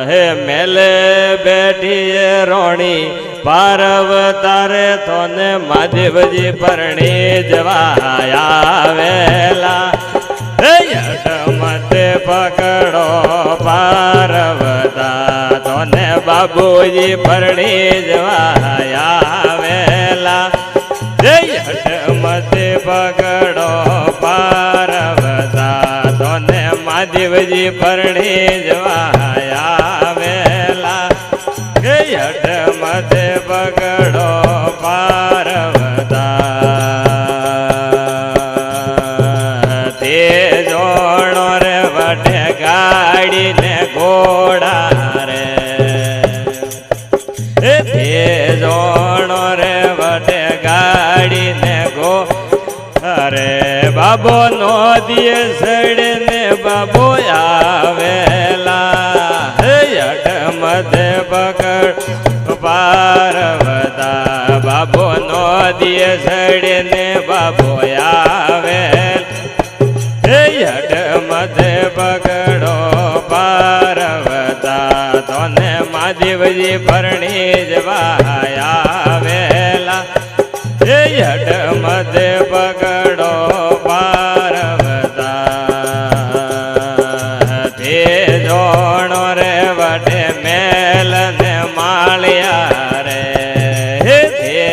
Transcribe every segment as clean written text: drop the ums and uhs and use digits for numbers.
હે મેલે બેઠી રોણી પાર્વતારે તોને મહાદેવજી પરણી જવા આવેલા મતે પકડો પાર્વતા તોને બાબુજી પરણી જવા આવેલા મતે પકડો પાર્વતા તોને મહાદેવજી પરણી જવા આવેલા યટ મતે પકડો પાર્વતા તે જોણો રે વટે ગાડીને ઘોડા રે તે જોણો રે વટે ગાડીને અરે બાબો નો દિયે સડને બાબો આવેલા યટ મધે પકડ પાર્વતા બાબો નો દિયે સડને બાબો આવેલ યટ મધે પકડો પાર્વતા તોને મહાદેવજી પરણી જવા આવેલા યટ મધે પકડો પાર્વતા તે જોણો રે વટે મેલ ને માળિયા રે તે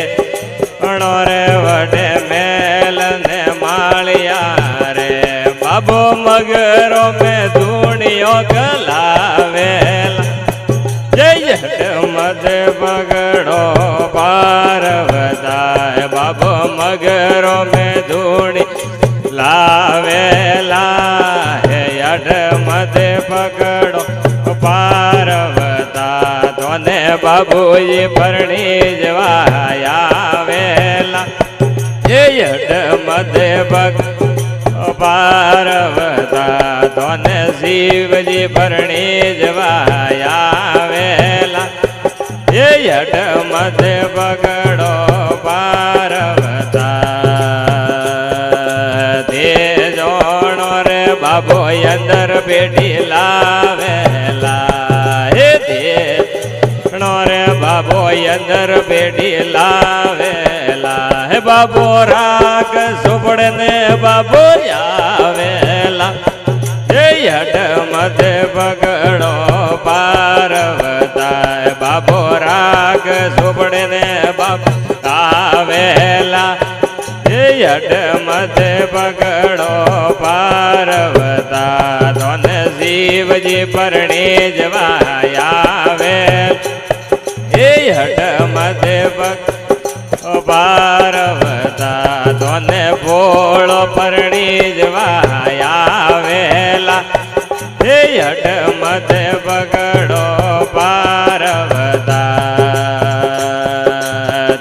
જોણો રે વટે મેલ ને માળિયા રે બાબો મગરો મેં ધૂણિયો કલાવેલા યટ મધે પકડો પાર્વતા બાબો મગરો મેં ધૂણી લાવેલા હે યટ મધે પકડો પાર્વતા તોને બાબુજી પરણી જવા આવેલા યટ મધે પકડો પાર્વતા તોને શિવજી પરણી જવા આવેલા યટ મધે પકડો પાર્વતા તે જોણો રે બાબો અંદર પેટી લાવેલા તે જોણો રે બાબો અંદર પેટી લાવેલા હે બાબો રાગ સુપડ ને બાબો આવેલા યટ મધે પકડો પાર્વતા બાબો રાગ સુપડે ને બાપ આવેલા યટ મધે પકડો પાર્વતા તોને શિવજી પરણી જવા આવેલ યટ મધે પકડો પાર્વતા તોને ભોળો પરણી જવા આવેલા યટ મધે પકડો પાર્વતા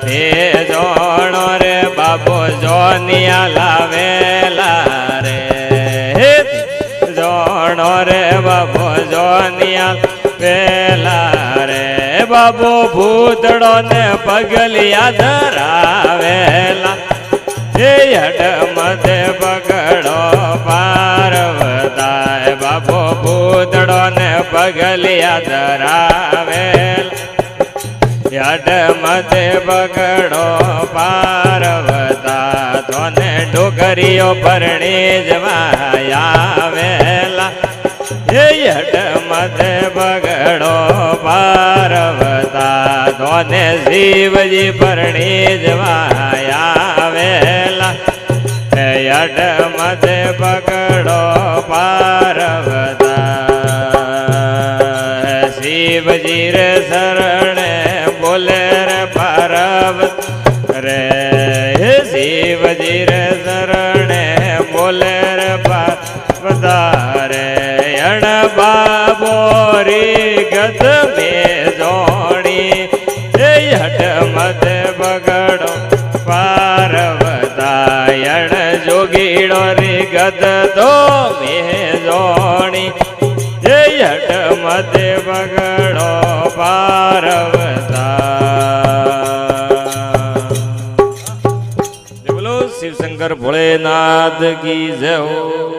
તે જોણો રે બાબો જોનિયા લાવેલા રે જોણો રે બાબો જોનિયા વેલા રે બાબો ભૂતડો ને પગલિયા ધરાવેલા યટ મધે પકડો પાર્વતા બાબો ભૂતડો ને પગલિયા ધરાવેલ યટ મધે પકડો પાર્વતા તોને ડોગરીઓ પરણી જવા આવેલા યટ મધે પકડો પાર્વતા તોને શિવજી પરણી જવા આવેલા યટ મધે પકડો પાર્વતા શિવજી રે શરણે બોલે રે પાર્વત રે શિવજી રે શરણે બોલે રે પાર્વતા રે અણ બાબો રી ગત મે જોણી યટ મધે પકડો પાર્વતા અણ જોગીડો રી ગત તો મે જોણી યટ મધે પકડો પાર્વતા બોલો શિવશંકર ભોળેનાથ કી જય હો।